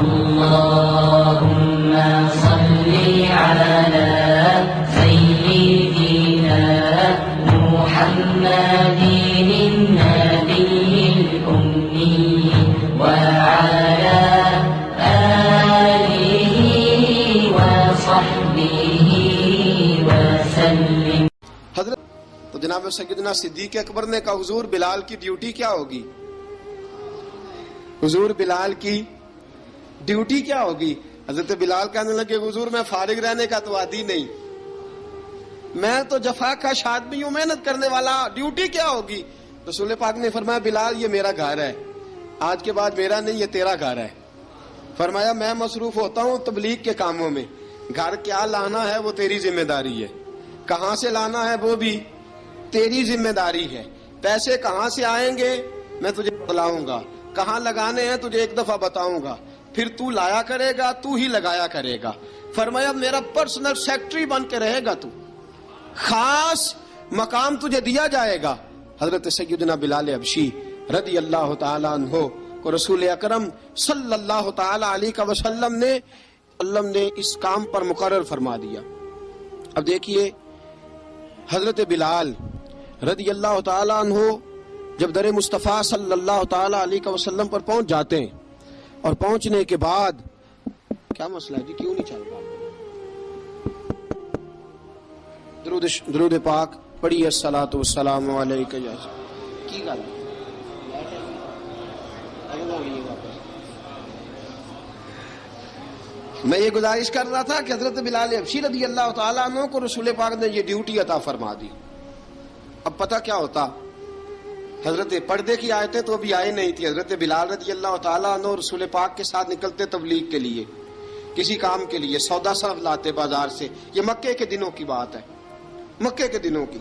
اللهم صل على سيدنا محمد النبي الأمي وعلى آله وصحبه وسلم. حضرت تو جناب سیدنا صدیق اکبر نے کہا حضور بلال کی ڈیوٹی کیا ہوگی؟ حضور بلال کی ڈیوٹی کیا ہوگی؟ حضرت بلال کہنے لگے حضور میں فارغ رہنے کا تو عادی نہیں، میں تو جفا کا آدمی ہوں، محنت کرنے والا، ڈیوٹی کیا ہوگی؟ رسول پاک نے فرمایا بلال یہ میرا گھر ہے، آج کے بعد میرا نہیں یہ تیرا گھر ہے. فرمایا میں مصروف ہوتا ہوں تبلیغ کے کاموں میں، گھر کیا لانا ہے وہ تیری ذمہ داری ہے، کہاں سے لانا ہے وہ بھی تیری ذمہ داری ہے، پیسے کہاں سے آئیں گے میں تجھے بتلاؤں گا، کہاں لگانے ہیں تجھے ایک دفعہ بتاؤں گا، پھر تو لایا کرے گا، تو ہی لگایا کرے گا. فرمایا میرا پرسنل سیکٹری بن کے رہے گا، تو خاص مقام تجھے دیا جائے گا. حضرت سیدنا بلال حبشی رضی اللہ تعالی عنہ کو رسول اکرم صلی اللہ تعالی علیہ وسلم نے اس کام پر مقرر فرما دیا. اب دیکھیے حضرت بلال رضی اللہ تعالی عنہ جب در مصطفیٰ صلی اللہ تعالی علیہ وسلم پر پہنچ جاتے ہیں اور پہنچنے کے بعد کیا مسئلہ ہے جی، کیوں نہیں چل رہا؟ درود پاک پڑھیے الصلاۃ والسلام علیک یا کی گل میں یہ گزارش کر رہا تھا کہ حضرت بلال حبشی رضی اللہ تعالیٰ عنہ کو رسول پاک نے یہ ڈیوٹی عطا فرما دی. اب پتہ کیا ہوتا، حضرت پردے کی آیتیں تو ابھی آئے نہیں تھی، حضرت بلال رضی اللہ تعالیٰ عنہ رسول پاک کے ساتھ نکلتے تبلیغ کے لیے، کسی کام کے لیے، سودا صرف لاتے بازار سے. یہ مکے کے دنوں کی بات ہے، مکے کے دنوں کی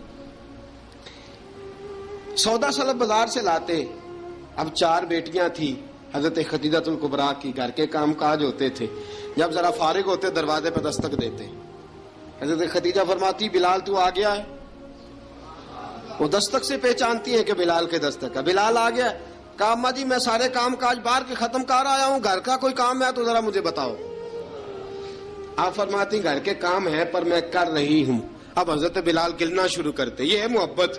سودا صرف بازار سے لاتے. اب 4 بیٹیاں تھیں حضرت خدیجہ الکبریٰ کی، گھر کے کام کاج ہوتے تھے، جب ذرا فارغ ہوتے دروازے پہ دستک دیتے. حضرت خدیجہ فرماتی بلال تو آ گیا ہے، وہ دستک سے پہچانتی ہیں کہ بلال کے دستک ہے. بلال آ گیا، کہا اماں جی میں سارے کام کاج باہر کے ختم کر آیا ہوں، گھر کا کوئی کام ہے تو ذرا مجھے بتاؤ. آپ فرماتی گھر کے کام ہے پر میں کر رہی ہوں. اب حضرت بلال گلنا شروع کرتے. یہ ہے محبت.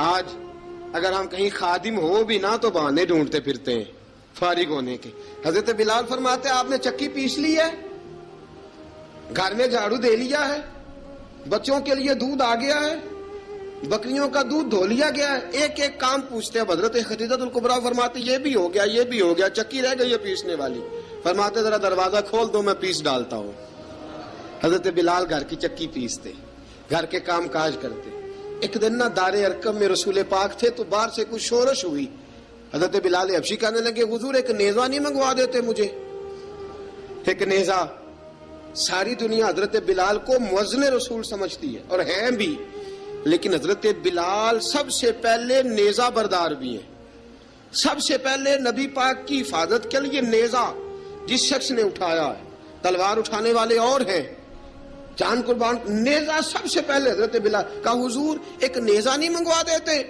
آج اگر ہم کہیں خادم ہو بھی نہ تو بہانے ڈھونڈتے پھرتے ہیں فارغ ہونے کے. حضرت بلال فرماتے آپ نے چکی پیس لی ہے، گھر میں جھاڑو دے لیا ہے، بچوں کے لیے دودھ آ گیا ہے، بکریوں کا دودھ دھو لیا گیا ہے، ایک ایک کام پوچھتے. اب حضرت خدیجہ الکبریٰ فرماتے یہ بھی ہو گیا، یہ بھی ہو گیا، چکی رہ گئی ہے پیسنے والی. فرماتے ذرا دروازہ کھول دو میں پیس ڈالتا ہوں. حضرت بلال گھر کی چکی پیستے، گھر کے کام کاج کرتے. ایک دن نہ دار ارقم میں رسول پاک تھے تو باہر سے کچھ شورش ہوئی. حضرت بلال حبشی کہنے لگے حضور ایک نیزہ نہیں منگوا دیتے مجھے؟ ایک نیزہ. ساری دنیا حضرت بلال کو مؤذن رسول سمجھتی ہے اور ہیں بھی، لیکن حضرت بلال سب سے پہلے نیزہ بردار بھی ہیں. سب سے پہلے نبی پاک کی حفاظت کے لیے نیزہ جس شخص نے اٹھایا ہے، تلوار اٹھانے والے اور ہیں، جان قربان. نیزہ سب سے پہلے حضرت بلال. کہا حضور ایک نیزہ نہیں منگوا دیتے؟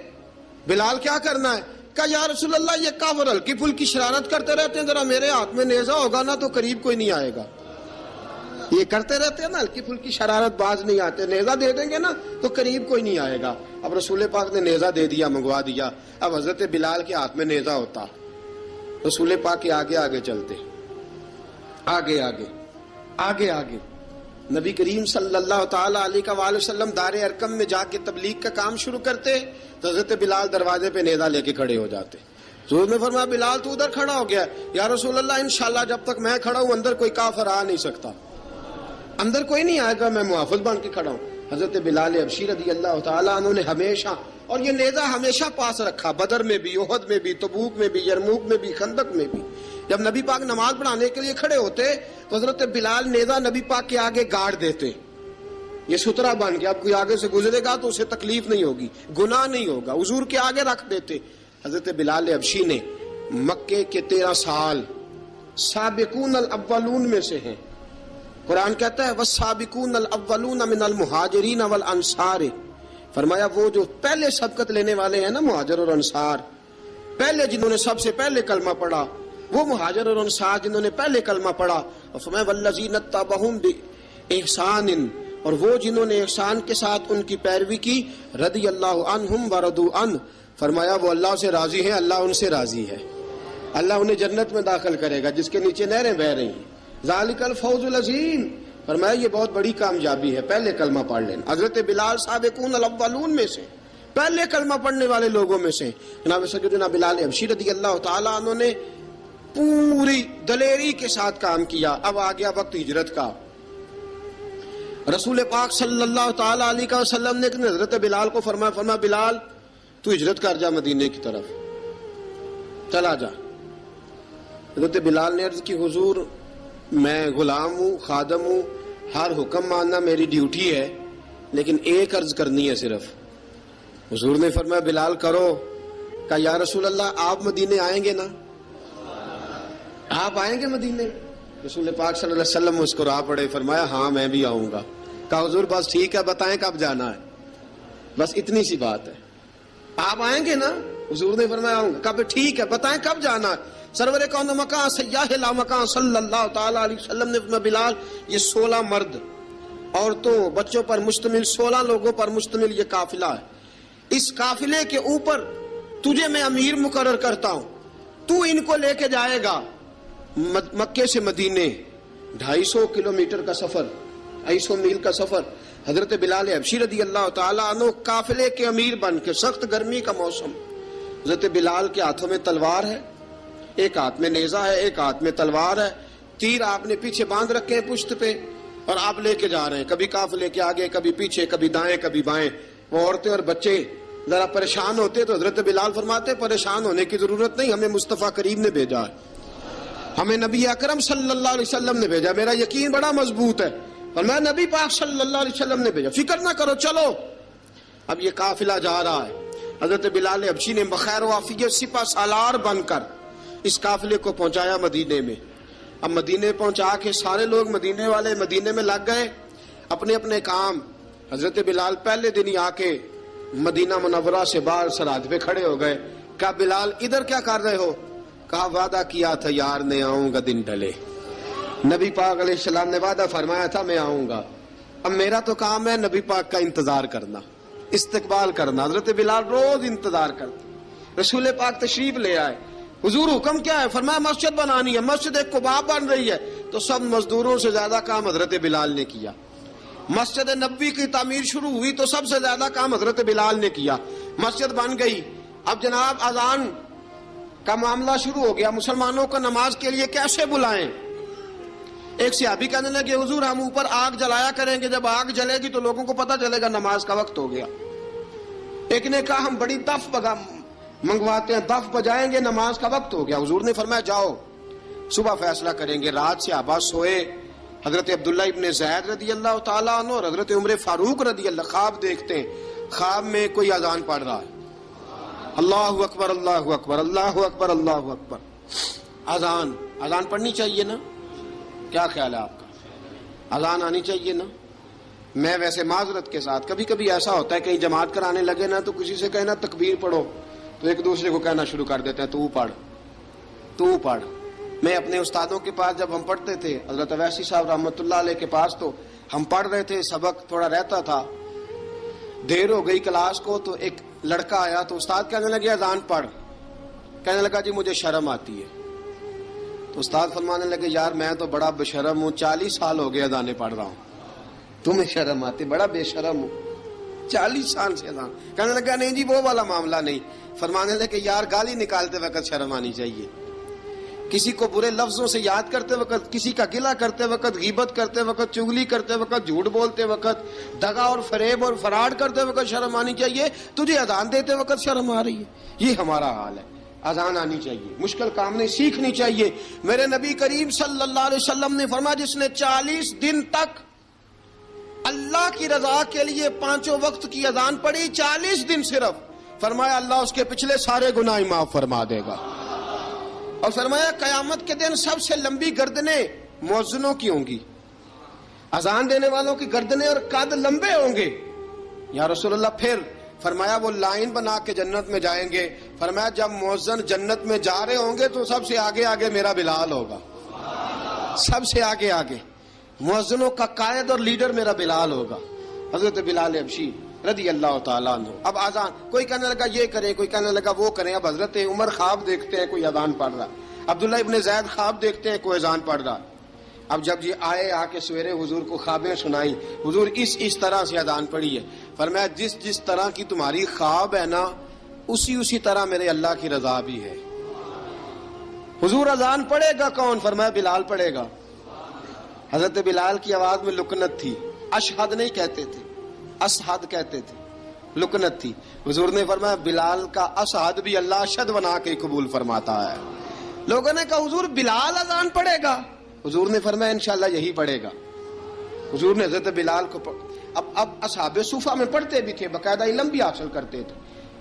بلال کیا کرنا ہے؟ کہا یا رسول اللہ یہ کافر ہلکی پھلکی شرارت کرتے رہتے ہیں، ذرا میرے ہاتھ میں نیزہ ہوگا نا تو قریب کوئی نہیں آئے گا. یہ کرتے رہتے ہیں نا ہلکی پھلکی شرارت، باز نہیں آتے، نیزہ دے دیں گے نا تو قریب کوئی نہیں آئے گا. اب رسول پاک نے نیزہ دے دیا، منگوا دیا. اب حضرت بلال کے ہاتھ میں نیزہ ہوتا، رسول پاک کے آگے آگے چلتے، آگے آگے آگے آگے. نبی کریم صلی اللہ تعالی علیہ وآلہ وسلم دار ارقم میں جا کے تبلیغ کا کام شروع کرتے تو حضرت بلال دروازے پہ نیزہ لے کے کھڑے ہو جاتے. حضور نے فرمایا بلال تو ادھر کھڑا ہو گیا. یا رسول اللہ انشاءاللہ جب تک میں کھڑا ہوں اندر کوئی کافر آ نہیں سکتا، اندر کوئی نہیں آئے گا، میں محافظ بن کے کھڑا ہوں. حضرت بلال حبشی رضی اللہ تعالیٰ عنہ نے ہمیشہ، اور یہ نیزہ ہمیشہ پاس رکھا، بدر میں بھی، احد میں بھی، تبوک میں بھی، یرموک میں بھی، خندق میں بھی. جب نبی پاک نماز پڑھانے کے لیے کھڑے ہوتے تو حضرت بلال نیزہ نبی پاک کے آگے گاڑ دیتے. یہ سترا بن گیا، اب کوئی آگے سے گزرے گا تو اسے تکلیف نہیں ہوگی، گناہ نہیں ہوگا، حضور کے آگے رکھ دیتے. حضرت بلال حبشی نے مکے کے 13 سال سابقون الاولون میں سے ہیں. قرآن کہتا ہے والسابقون الاولون من المہاجرین والانصار. فرمایا وہ جو پہلے سبقت لینے والے ہیں نا، مہاجر اور انصار، پہلے جنہوں نے سب سے پہلے کلمہ پڑھا، وہ مہاجر اور انصار جنہوں نے پہلے کلمہ پڑھا، اور فرمایا والذین اتبعوہم باحسان، اور وہ جنہوں نے احسان کے ساتھ ان کی پیروی کی، رضی اللہ عنہم ورضوا عنہ، فرمایا وہ اللہ سے راضی ہیں، اللہ ان سے راضی ہے، اللہ انہیں جنت میں داخل کرے گا جس کے نیچے نہریں بہ رہی ہیں، ذالک الفوز العظیم، فرمایا یہ بہت بڑی کامیابی ہے، پہلے کلمہ پڑھ لینا۔ حضرت بلال سابقون الاولون میں سے، پہلے کلمہ پڑھنے والے لوگوں میں سے، جناب سیدنا بلال حبشی رضی اللہ تعالیٰ عنہ نے پوری دلیری کے ساتھ کام کیا۔ اب آ گیا وقت ہجرت کا۔ رسول پاک صلی اللہ تعالیٰ علیہ وسلم نے حضرت بلال کو فرمایا بلال تو ہجرت کر جا مدینے کی طرف، چلا جا۔ حضرت بلال نے عرض کی حضور میں غلام ہوں، خادم ہوں، ہر حکم ماننا میری ڈیوٹی ہے، لیکن ایک عرض کرنی ہے صرف۔ حضور نے فرمایا بلال کرو۔ کہا یا رسول اللہ آپ مدینے آئیں گے نا؟ آپ آئیں گے مدینے؟ رسول پاک صلی اللہ علیہ وسلم مسکرا پڑے، فرمایا ہاں میں بھی آؤں گا۔ کہا حضور بس ٹھیک ہے، بتائیں کب جانا ہے، بس اتنی سی بات ہے۔ آپ آئیں گے نا؟ حضور نے فرمایا آؤں گا۔ کہا ٹھیک ہے، بتائیں کب جانا ہے۔ سرور کون مکان سیاح لا مکان صلی اللہ تعالی علیہ وسلم نے فرمایا بلال یہ 16 مرد عورتوں بچوں پر مشتمل 16 لوگوں پر مشتمل یہ قافلہ ہے، اس قافلے کے اوپر تجھے میں امیر مقرر کرتا ہوں، تو ان کو لے کے جائے گا مکے سے مدینے، 250 کلومیٹر کا سفر، 250 میل کا سفر۔ حضرت بلال حبشی رضی اللہ تعالیٰ عنہ قافلے کے امیر بن کے، سخت گرمی کا موسم، حضرت بلال کے ہاتھوں میں تلوار ہے، ایک ہاتھ میں نیزہ ہے، ایک ہاتھ میں تلوار ہے، تیر آپ نے پیچھے باندھ رکھے ہیں پشت پہ، اور آپ لے کے جا رہے ہیں، کبھی قافلے کے آگے، کبھی پیچھے، کبھی دائیں کبھی بائیں۔ وہ عورتیں اور بچے ذرا پریشان ہوتے تو حضرت بلال فرماتے پریشان ہونے کی ضرورت نہیں، ہمیں مصطفیٰ کریم نے بھیجا ہے، ہمیں نبی اکرم صلی اللہ علیہ وسلم نے بھیجا، میرا یقین بڑا مضبوط ہے، اور میں نبی پاک صلی اللہ علیہ وسلم نے بھیجا، فکر نہ کرو چلو۔ اب یہ قافلہ جا رہا ہے، حضرت بلال حبشی نے بخیر و عافیت سپہ سالار بن کر اس قافلے کو پہنچایا مدینے میں۔ اب مدینے پہنچا کے سارے لوگ مدینے والے مدینے میں لگ گئے اپنے اپنے کام۔ حضرت بلال پہلے دن ہی آ کے مدینہ منورہ سے باہر سرحد پہ کھڑے ہو گئے۔ کہا بلال ادھر کیا کر رہے ہو؟ کہا وعدہ کیا تھا یار نے آؤں گا دن ڈھلے، نبی پاک علیہ السلام نے وعدہ فرمایا تھا میں آؤں گا، اب میرا تو کام ہے نبی پاک کا انتظار کرنا، استقبال کرنا۔ حضرت بلال روز انتظار کرتے، رسول پاک تشریف لے آئے، حضور حکم کیا ہے؟ فرمایا مسجد بنانی ہے، مسجد قباء بن رہی ہے، تو سب مزدوروں سے زیادہ کام حضرت بلال نے کیا۔ مسجد نبوی کی تعمیر شروع ہوئی تو سب سے زیادہ کام حضرت بلال نے کیا، مسجد بن گئی۔ اب جناب اذان کا معاملہ شروع ہو گیا، مسلمانوں کو نماز کے لیے کیسے بلائیں؟ ایک صحابی کہنے لگے حضور ہم اوپر آگ جلایا کریں گے، جب آگ جلے گی تو لوگوں کو پتہ چلے گا نماز کا وقت ہو گیا۔ ایک نے کہا ہم بڑی دف منگواتے ہیں، دف بجائیں گے، نماز کا وقت ہو گیا۔ حضور نے فرمایا جاؤ صبح فیصلہ کریں گے۔ رات صحابہ سوئے، حضرت عبداللہ ابن زید رضی اللہ تعالیٰ عنہ اور حضرت عمر فاروق رضی اللہ خواب دیکھتے ہیں، خواب میں کوئی اذان پڑھ رہا ہے، اللہ اکبر اللہ اکبر اللہ اکبر اللہ اکبر۔ اذان پڑھنی چاہیے نا؟ کیا خیال ہے آپ کا؟ اذان آنی چاہیے نا؟ میں ویسے معذرت کے ساتھ کبھی کبھی ایسا ہوتا ہے کہیں جماعت کرانے لگے نا تو کسی سے کہنا تکبیر پڑھو تو ایک دوسرے کو کہنا شروع کر دیتے ہیں تو پڑھ۔ میں اپنے استادوں کے پاس جب ہم پڑھتے تھے، حضرت اویسی صاحب رحمۃ اللہ علیہ کے پاس، تو ہم پڑھ رہے تھے، سبق تھوڑا رہتا تھا، دیر ہو گئی کلاس کو تو ایک لڑکا آیا تو استاد کہنے لگے اذان پڑھ، کہنے لگا جی مجھے شرم آتی ہے۔ تو استاد فرمانے لگے یار میں تو بڑا بشرم ہوں، 40 سال ہو گئے اذانیں پڑھ رہا ہوں، تمہیں شرم آتی؟ بڑا بے شرم ہوں، 40 سال سے اذان۔ کہنے لگا نہیں جی وہ والا معاملہ نہیں۔ فرمانے لگے یار گالی نکالتے وقت شرم آنی چاہیے، کسی کو برے لفظوں سے یاد کرتے وقت، کسی کا گلہ کرتے وقت، غیبت کرتے وقت، چغلی کرتے وقت، جھوٹ بولتے وقت، دغا اور فریب اور فراڈ کرتے وقت شرم آنی چاہیے، تجھے اذان دیتے وقت شرم آ رہی ہے۔ یہ ہمارا حال ہے، اذان آنی چاہیے، مشکل کام نہیں، سیکھنی چاہیے۔ میرے نبی کریم صلی اللہ علیہ وسلم نے فرمایا جس نے 40 دن تک اللہ کی رضا کے لیے 5 وقت کی اذان پڑھی، 40 دن صرف، فرمایا اللہ اس کے پچھلے سارے گناہ معاف فرما دے گا، اور فرمایا قیامت کے دن سب سے لمبی گردنیں مؤذنوں کی ہوں گی، اذان دینے والوں کی گردنیں اور قد لمبے ہوں گے۔ یا رسول اللہ پھر فرمایا وہ لائن بنا کے جنت میں جائیں گے، فرمایا جب مؤذن جنت میں جا رہے ہوں گے تو سب سے آگے آگے میرا بلال ہوگا، سب سے آگے آگے مؤذنوں کا قائد اور لیڈر میرا بلال ہوگا، حضرت بلال حبشی رضی اللہ تعالیٰ عنہ۔ اب آزان کوئی کہنے لگا یہ کریں، کوئی کہنے لگا وہ کریں۔ اب حضرت عمر خواب دیکھتے ہیں، کوئی اذان پڑھ رہا، عبداللہ ابن زید خواب دیکھتے ہیں، کوئی اذان پڑھ رہا۔ اب جب یہ آئے آ کے سویرے حضور کو خوابیں سنائی، حضور اس طرح سے اذان پڑھی ہے، فرمایا جس طرح کی تمہاری خواب ہے نا اسی طرح میرے اللہ کی رضا بھی ہے۔ حضور اذان پڑھے گا کون؟ فرمایا بلال پڑھے گا۔ حضرت بلال کی آواز میں لکنت تھی، اشہد نہیں کہتے تھے، اشہد کہتے تھے، لکنت تھی۔ حضور نے فرمایا بلال کا اشہد بھی اللہ اشہد بنا کے قبول فرماتا ہے۔ لوگوں نے کہا حضور بلال اذان پڑھے گا؟ حضور نے فرمایا انشاءاللہ یہی پڑھے گا۔ حضور نے حضرت بلال کو اب اصحاب صوفہ میں پڑھتے بھی تھے، باقاعدہ علم بھی حاصل کرتے تھے،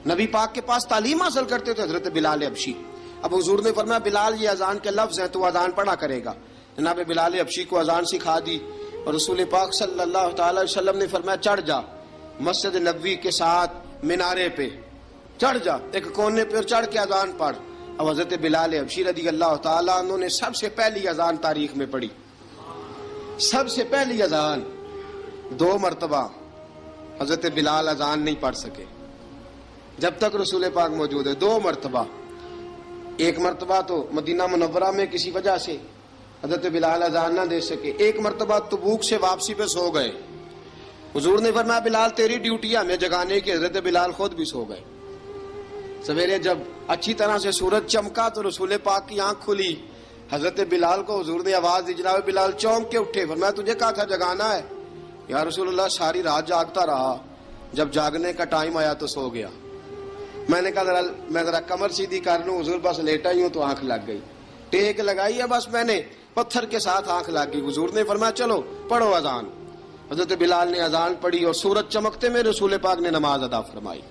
نبی پاک کے پاس تعلیم حاصل کرتے تھے حضرت بلال حبشی۔ اب حضور نے فرمایا بلال یہ اذان کے لفظ ہیں تو اذان پڑھا کرے گا۔ جناب بلال حبشی کو اذان سکھا دی اور رسول پاک صلی اللہ تعالی وسلم نے فرمایا چڑھ جا مسجد نبوی کے ساتھ مینارے پہ، چڑھ جا ایک کونے پہ چڑھ کے اذان پڑھ۔ اب حضرت بلال حبشی رضی اللہ تعالیٰ عنہ نے سب سے پہلی اذان تاریخ میں پڑھی، سب سے پہلی اذان۔ 2 مرتبہ حضرت بلال اذان نہیں پڑھ سکے جب تک رسول پاک موجود ہے، 2 مرتبہ۔ ایک مرتبہ تو مدینہ منورہ میں کسی وجہ سے حضرت بلال اذان نہ دے سکے، ایک مرتبہ تبوک سے واپسی پہ سو گئے۔ حضور نے فرمایا بلال تیری ڈیوٹی ہے ہمیں جگانے کی، حضرت بلال خود بھی سو گئے۔ سویرے جب اچھی طرح سے سورج چمکا تو رسول پاک کی آنکھ کھلی، حضرت بلال کو حضور نے آواز دی، جناب بلال چونک کے اٹھے، فرمایا تجھے کہا تھا جگانا ہے؟ یا رسول اللہ ساری رات جاگتا رہا، جب جاگنے کا ٹائم آیا تو سو گیا۔ میں نے کہا میں ذرا کمر سیدھی کر لوں، حضور بس لیٹا ہی ہوں تو آنکھ لگ گئی، ٹیک لگائی ہے بس میں نے، پتھر کے ساتھ آنکھ لگ گئی۔ حضور نے فرمایا چلو پڑھو اذان۔ حضرت بلال نے اذان پڑھی اور سورج چمکتے میں رسول پاک نے نماز ادا فرمائی۔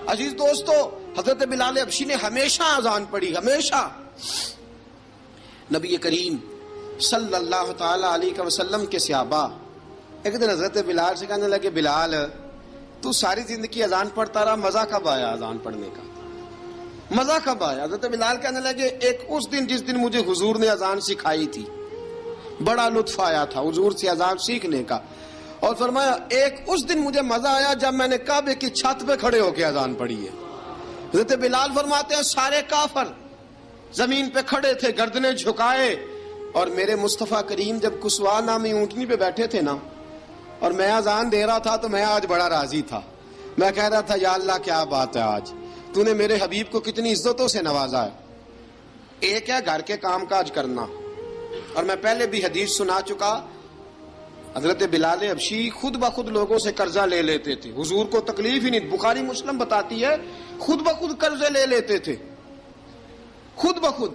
عزیز دوستو حضرت بلال حبشی نے ہمیشہ اذان پڑھی، ہمیشہ۔ نبی کریم صلی اللہ تعالی علیہ وسلم کے صحابہ ایک دن حضرت بلال سے کہنے لگے بلال تو ساری زندگی اذان پڑھتا رہا، مزہ کب آیا اذان پڑھنے کا؟ مزہ کب آیا؟ حضرت بلال کہنے لگے ایک اس دن جس دن مجھے حضور نے اذان سکھائی تھی، بڑا لطف آیا تھا حضور سے اذان سیکھنے کا، اور فرمایا ایک اس دن مجھے مزہ آیا جب میں نے کعبے کی چھت پہ کھڑے ہو کے اذان پڑھی ہے۔ حضرت بلال فرماتے ہیں سارے کافر زمین پہ کھڑے تھے گردنیں جھکائے، اور میرے مصطفیٰ کریم جب کسوا نامی اونٹنی پہ بیٹھے تھے نا اور میں اذان دے رہا تھا تو میں آج بڑا راضی تھا، میں کہہ رہا تھا یا اللہ کیا بات ہے، آج تو نے میرے حبیب کو کتنی عزتوں سے نوازا ہے۔ ایک ہے گھر کے کام کاج کرنا، اور میں پہلے بھی حدیث سنا چکا، حضرت بلال حبشی خود بخود لوگوں سے قرضہ لے لیتے تھے، حضور کو تکلیف ہی نہیں، بخاری مسلم بتاتی ہے خود بخود قرضے لے لیتے تھے، خود بخود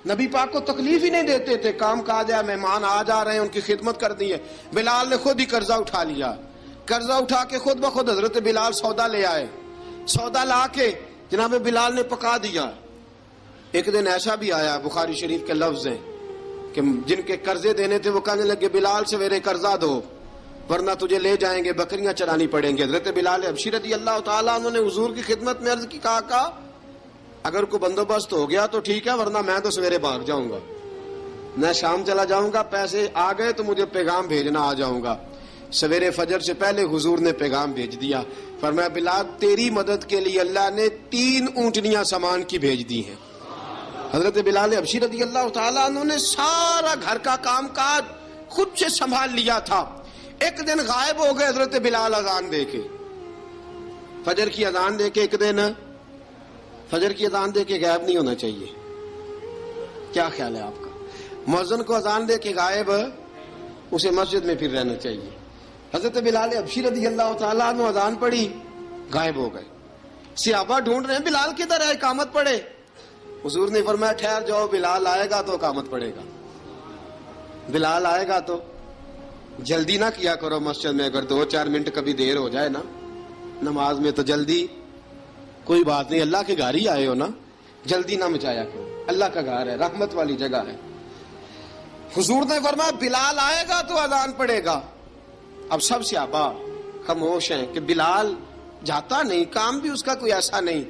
نبی پاک کو تکلیف ہی نہیں دیتے تھے، کام کاج ہے مہمان آ جا رہے ہیں ان کی خدمت کر دی ہے، بلال نے خود ہی قرضہ اٹھا لیا، قرضہ اٹھا کے خود بخود حضرت بلال سودا لے آئے، سودا لا کے جناب بلال نے پکا دیا۔ ایک دن ایسا بھی آیا بخاری شریف کے لفظ ہیں کہ جن کے قرضے دینے تھے وہ کہنے لگے بلال سویرے قرضہ دو ورنہ تجھے لے جائیں گے، بکریاں چرانی پڑیں گے۔ حضرت بلال حبشی رضی اللہ تعالیٰ عنہ نے حضور کی خدمت میں عرض کی، کہا اگر کوئی بندوبست ہو گیا تو ٹھیک ہے ورنہ میں تو سویرے بھاگ جاؤں گا، میں شام چلا جاؤں گا، پیسے آ گئے تو مجھے پیغام بھیجنا آ جاؤں گا۔ سویرے فجر سے پہلے حضور نے پیغام بھیج دیا، فرمایا بلال تیری مدد کے لیے اللہ نے 3 اونٹنیاں سامان کی بھیج دی ہیں۔ حضرت بلال حبشی رضی اللہ تعالیٰ عنہ نے سارا گھر کا کام کاج خود سے سنبھال لیا تھا۔ ایک دن غائب ہو گئے حضرت بلال اذان دے کے، فجر کی اذان دے کے، ایک دن فجر کی اذان دے کے غائب نہیں ہونا چاہیے، کیا خیال ہے آپ کا؟ مؤذن کو اذان دے کے غائب اسے مسجد میں پھر رہنا چاہیے۔ حضرت بلال حبشی رضی اللہ تعالیٰ عنہ اذان پڑھی، غائب ہو گئے، صحابہ ڈھونڈ رہے ہیں بلال کدھر ہے، اقامت پڑھے۔ حضور نے فرمایا ٹھہر جاؤ، بلال آئے گا تو اقامت پڑھے گا، بلال آئے گا تو جلدی نہ کیا کرو مسجد میں، اگر 2-4 منٹ کبھی دیر ہو جائے نا نماز میں تو جلدی کوئی بات نہیں، اللہ کے گھر ہی آئے ہو نا، جلدی نہ مچایا کرو، اللہ کا گھر ہے، رحمت والی جگہ ہے۔ حضور نے فرمایا بلال آئے گا تو اذان پڑھے گا۔ اب سب صحابہ خاموش ہیں کہ بلال جاتا نہیں، کام بھی اس کا کوئی ایسا نہیں۔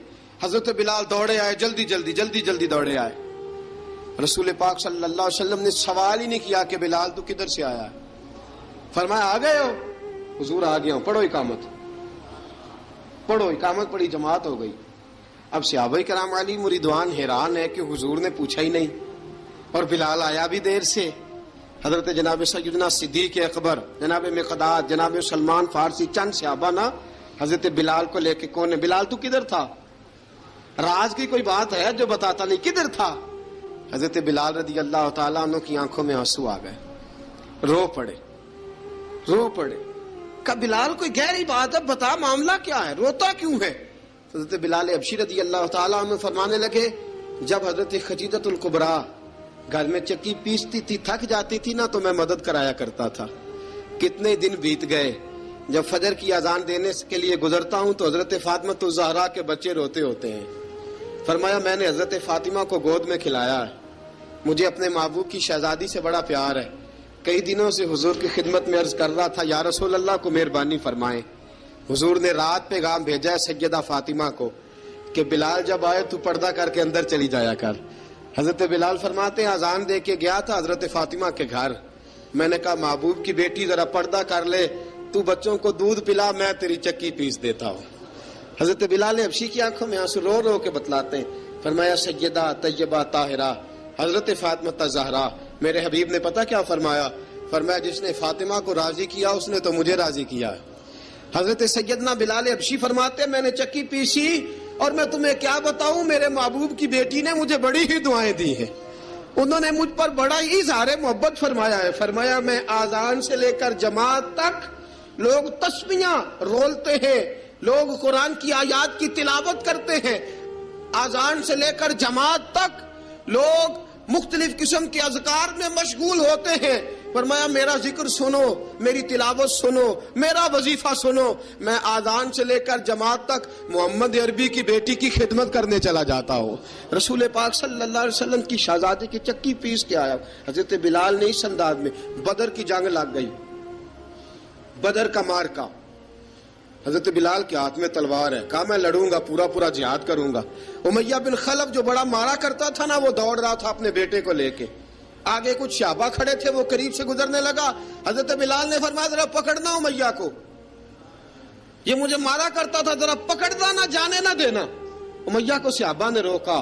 حضرت بلال دوڑے آئے، جلدی جلدی دوڑے آئے. رسول پاک صلی اللہ علیہ وسلم نے سوال ہی نہیں کیا کہ بلال تو کدھر سے آیا ہے، فرمایا آ گئے ہو؟ حضور آ گیا ہوں. پڑھو اقامت پڑھی، جماعت ہو گئی. اب صحابہ کرام علی مریدوان حیران ہے کہ حضور نے پوچھا ہی نہیں اور بلال آیا بھی دیر سے. حضرت جناب سیدنا صدیق اکبر، جناب مقداد، جناب سلمان فارسی، چند صحابہ نا حضرت بلال کو لے کے، کون ہے بلال تو کدھر تھا؟ راز کی کوئی بات ہے جو بتاتا نہیں، کدھر تھا؟ حضرت بلال رضی اللہ تعالیٰ عنہ کی آنکھوں میں آنسو آ گئے، رو پڑے. کہ بلال کوئی گہری بات ہے، بتا معاملہ کیا ہے، روتا کیوں ہے؟ حضرت بلال حبشی رضی اللہ تعالیٰ عنہ فرمانے لگے جب حضرت خدیجہ الکبریٰ گھر میں چکی پیستی تھی، تھک جاتی تھی نا تو میں مدد کرایا کرتا تھا. کتنے دن بیت گئے، جب فجر کی اذان دینے کے لیے گزرتا ہوں تو حضرت فاطمہ الزہرا کے بچے روتے ہوتے ہیں. فرمایا میں نے حضرت فاطمہ کو گود میں کھلایا ہے، مجھے اپنے محبوب کی شہزادی سے بڑا پیار ہے. کئی دنوں سے حضور کی خدمت میں عرض کر رہا تھا یا رسول اللہ کو مہربانی فرمائیں. حضور نے رات پیغام بھیجا ہے سیدہ فاطمہ کو کہ بلال جب آئے تو پردہ کر کے اندر چلی جایا کر. حضرت بلال فرماتے ہیں اذان دے کے گیا تھا حضرت فاطمہ کے گھر، میں نے کہا محبوب کی بیٹی ذرا پردہ کر لے، تو بچوں کو دودھ پلا، میں تیری چکی پیس دیتا ہوں. حضرت بلال حبشی کی آنکھوں میں آنسو رو کے بتلاتے ہیں. فرمایا سیدہ طیبہ طاہرہ حضرت فاطمہ الزہرا، میرے حبیب نے پتہ کیا فرمایا؟ فرمایا جس نے فاطمہ کو راضی کیا اس نے تو مجھے راضی کیا. حضرت سیدنا بلال حبشی فرماتے میں نے چکی پیسی اور میں تمہیں کیا بتاؤں، میرے محبوب کی بیٹی نے مجھے بڑی ہی دعائیں دی ہیں، انہوں نے مجھ پر بڑا ہی اظہار محبت فرمایا ہے. فرمایا میں آذان سے لے کر جماعت تک لوگ تسبیحاں رولتے ہیں، لوگ قرآن کی آیات کی تلاوت کرتے ہیں، آذان سے لے کر جماعت تک لوگ مختلف قسم کے اذکار میں مشغول ہوتے ہیں. فرمایا میرا ذکر سنو، میری تلاوت سنو، میرا وظیفہ سنو، میں آذان سے لے کر جماعت تک محمد عربی کی بیٹی کی خدمت کرنے چلا جاتا ہوں. رسول پاک صلی اللہ علیہ وسلم کی شہزادی کی چکی پیس کے آیا. حضرت بلال نے اس انداز میں، بدر کی جنگ لگ گئی، بدر کا مارکا، حضرت بلال کے ہاتھ میں تلوار ہے، کہا میں لڑوں گا، پورا جہاد کروں گا. امیہ بن خلف جو بڑا مارا کرتا تھا نا وہ دوڑ رہا تھا اپنے بیٹے کو لے کے، آگے کچھ صحابہ کھڑے تھے، وہ قریب سے گزرنے لگا. حضرت بلال نے فرمایا ذرا پکڑنا امیہ کو، یہ مجھے مارا کرتا تھا، ذرا پکڑنا، نہ جانے نہ دینا. امیہ کو صحابہ نے روکا.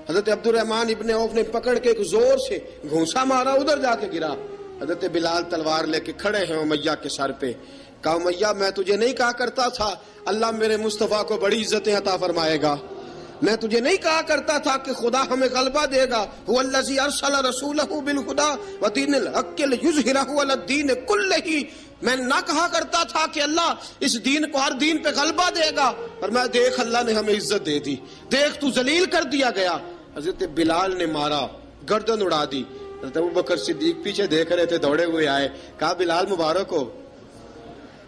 حضرت عبد الرحمن ابن عوف نے پکڑ کے ایک زور سے گھونسا مارا، ادھر جا کے گرا. حضرت بلال تلوار لے کے کھڑے ہیں امیہ کے سر پہ. کہا امیہ میں تجھے نہیں کہا کرتا تھا اللہ میرے مصطفیٰ کو بڑی عزتیں عطا فرمائے گا؟ میں تجھے نہیں کہا کرتا تھا کہ خدا ہمیں غلبہ دے گا؟ هو الذی ارسل رسولہ بالہدی ودین الحق لیظہرہ علی الدین کلہ. میں نہ کہا کرتا تھا کہ اللہ اس دین کو ہر دین پہ غلبہ دے گا، اور میں دیکھ اللہ نے ہمیں عزت دے دی، دیکھ تو ذلیل کر دیا گیا. حضرت بلال نے مارا، گردن اڑا دی. حضرت ابوبکر صدیق پیچھے دیکھ رہے تھے، دوڑے ہوئے آئے، کہا بلال مبارک ہو،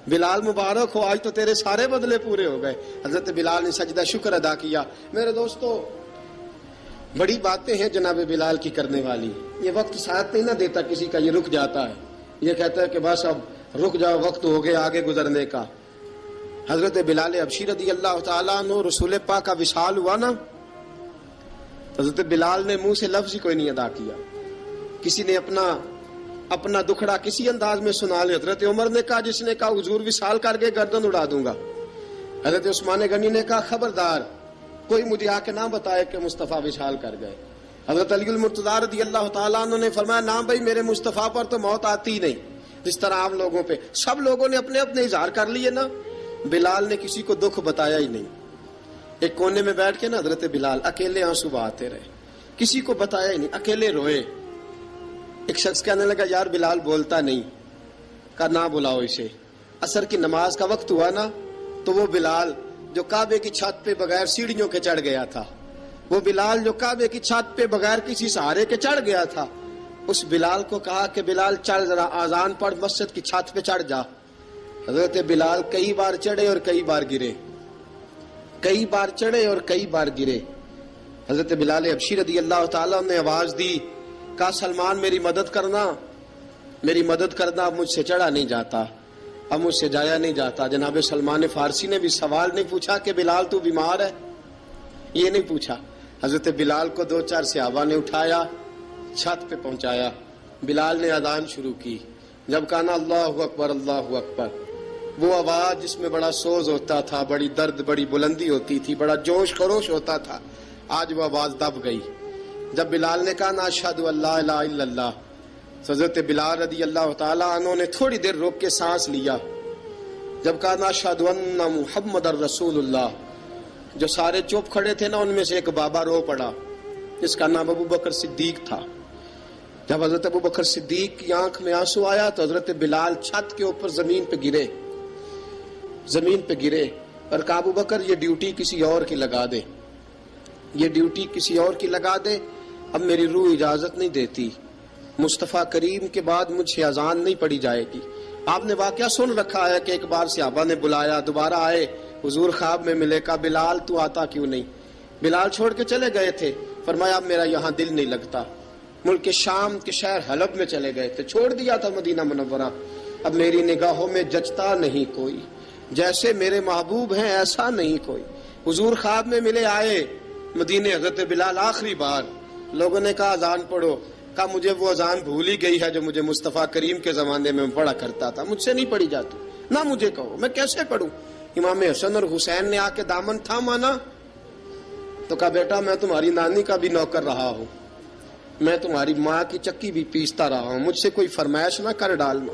بلال مبارک ہو، آج تو تیرے سارے بدلے پورے ہو گئے. حضرت بلال نے سجدہ شکر ادا کیا. میرے دوستو بڑی باتیں ہیں جناب بلال کی کرنے والی. یہ وقت ساتھ نہیں نہ دیتا کسی کا، یہ رک جاتا ہے، یہ کہتا ہے کہ بس اب رک جاؤ، وقت ہو گیا آگے گزرنے کا. حضرت بلال حبشی رضی اللہ تعالیٰ عنہ رسول پاک کا وصال ہوا نا، حضرت بلال نے منہ سے لفظ ہی کوئی نہیں ادا کیا. کسی نے اپنا دکھڑا کسی انداز میں سنا لے. حضرت عمر نے کہا، جس نے کہا حضور وصال کر کے گردن اڑا دوں گا. حضرت عثمان غنی نے کہا خبردار کوئی مجھے آ کے نہ بتائے کہ مصطفیٰ وصال کر گئے. حضرت علی المرتضیٰ رضی اللہ تعالیٰ عنہ نے فرمایا نہ بھائی میرے مصطفیٰ پر تو موت آتی ہی نہیں، جس طرح عام لوگوں پہ سب لوگوں نے اپنے اپنے اظہار کر لیے نا، بلال نے کسی کو دکھ بتایا ہی نہیں. ایک کونے میں بیٹھ کے نا حضرت بلال اکیلے آنسو بہاتے رہے، کسی کو بتایا ہی نہیں، اکیلے روئے. ایک شخص کہنے لگا یار بلال بولتا نہیں. کہا نہ بلاؤ اسے. عصر کی نماز کا وقت ہوا نا تو وہ بلال جو کعبے کی چھت پہ بغیر سیڑھیوں کے چڑھ گیا تھا، وہ بلال جو کعبے کی چھت پہ بغیر کسی سہارے کے چڑھ گیا تھا، اس بلال کو کہا کہ بلال چل ذرا آذان پڑھ، مسجد کی چھت پہ چڑھ جا. حضرت بلال کئی بار چڑھے اور کئی بار گرے، کئی بار چڑھے اور کئی بار گرے. حضرت بلال حبشی رضی اللہ تعالیٰ نے آواز دی، کہا سلمان میری مدد کرنا، میری مدد کرنا، اب مجھ سے چڑھا نہیں جاتا، اب مجھ سے جایا نہیں جاتا. جناب سلمان فارسی نے بھی سوال نہیں پوچھا کہ بلال تو بیمار ہے؟ یہ نہیں پوچھا. حضرت بلال کو 2-4 صحابہ نے اٹھایا, چھت پہ پہنچایا. بلال نے اذان شروع کی. جب کہا نا اللہ اکبر اللہ اکبر, وہ آواز جس میں بڑا سوز ہوتا تھا, بڑی درد, بڑی بلندی ہوتی تھی, بڑا جوش خروش ہوتا تھا, آج وہ آواز دب گئی. جب بلال نے کہا نا اشہد ان لا الہ الا اللہ, حضرت بلال رضی اللہ تعالیٰ عنہ نے تھوڑی دیر روک کے سانس لیا. جب کہا نا اشہد ان محمد الرسول اللہ, جو سارے چپ کھڑے تھے نا ان میں سے ایک بابا رو پڑا, جس کا نام ابو بکر صدیق تھا. جب حضرت ابو بکر صدیق کی آنکھ میں آنسو آیا تو حضرت بلال چھت کے اوپر زمین پہ گرے اور کہا ابو بکر یہ ڈیوٹی کسی اور کی لگا دے, یہ ڈیوٹی کسی اور کی لگا دے, اب میری روح اجازت نہیں دیتی, مصطفیٰ کریم کے بعد مجھ سے اذان نہیں پڑھی جائے گی. آپ نے واقعہ سن رکھا ہے کہ ایک بار صحابہ نے بلایا, دوبارہ آئے, حضور خواب میں ملے, کہا بلال تو آتا کیوں نہیں؟ بلال چھوڑ کے چلے گئے تھے. فرمایا اب میرا یہاں دل نہیں لگتا. ملک شام کے شہر حلب میں چلے گئے تھے, چھوڑ دیا تھا مدینہ منورہ, اب میری نگاہوں میں جچتا نہیں کوئی, جیسے میرے محبوب ہیں ایسا نہیں کوئی. حضور خواب میں ملے, آئے مدینے. حضرت بلال آخری بار, لوگوں نے کہا اذان پڑھو, کہا مجھے وہ اذان بھول ہی گئی ہے جو مجھے مصطفیٰ کریم کے زمانے میں پڑھا کرتا تھا, مجھ سے نہیں پڑھی جاتی, نہ مجھے کہو, میں کیسے پڑھوں؟ امام حسن اور حسین نے آ کے دامن تھاما نا, تو کہا بیٹا میں تمہاری نانی کا بھی نوکر رہا ہوں, میں تمہاری ماں کی چکی بھی پیستا رہا ہوں, مجھ سے کوئی فرمائش نہ کر ڈالنا,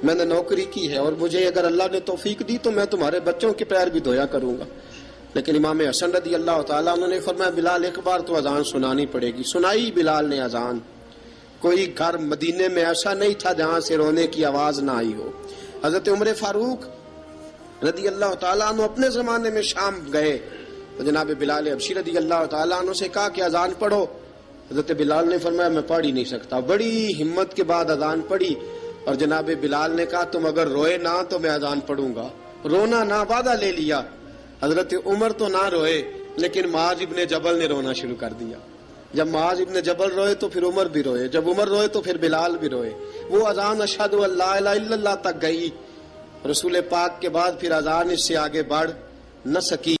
میں نے نوکری کی ہے, اور مجھے اگر اللہ نے توفیق دی تو میں تمہارے بچوں کے پیر بھی دھویا کروں گا. لیکن امام حسن رضی اللہ تعالیٰ عنہ نے فرمایا بلال ایک بار تو اذان سنانی پڑے گی. سنائی بلال نے اذان. کوئی گھر مدینے میں ایسا نہیں تھا جہاں سے رونے کی آواز نہ آئی ہو. حضرت عمر فاروق رضی اللہ تعالیٰ عنہ اپنے زمانے میں شام گئے تو جناب بلال حبشی رضی اللہ تعالیٰ عنہ سے کہا کہ اذان پڑھو. حضرت بلال نے فرمایا میں پڑھ ہی نہیں سکتا. بڑی ہمت کے بعد اذان پڑھی, اور جناب بلال نے کہا تم اگر روئے نہ تو میں اذان پڑھوں گا. رونا نہ, وعدہ لے لیا. حضرت عمر تو نہ روئے, لیکن معاذ ابن جبل نے رونا شروع کر دیا. جب معاذ ابن جبل روئے تو پھر عمر بھی روئے, جب عمر روئے تو پھر بلال بھی روئے. وہ اذان اشہد ان لا الہ الا اللہ تک گئی. رسول پاک کے بعد پھر اذان اس سے آگے بڑھ نہ سکی.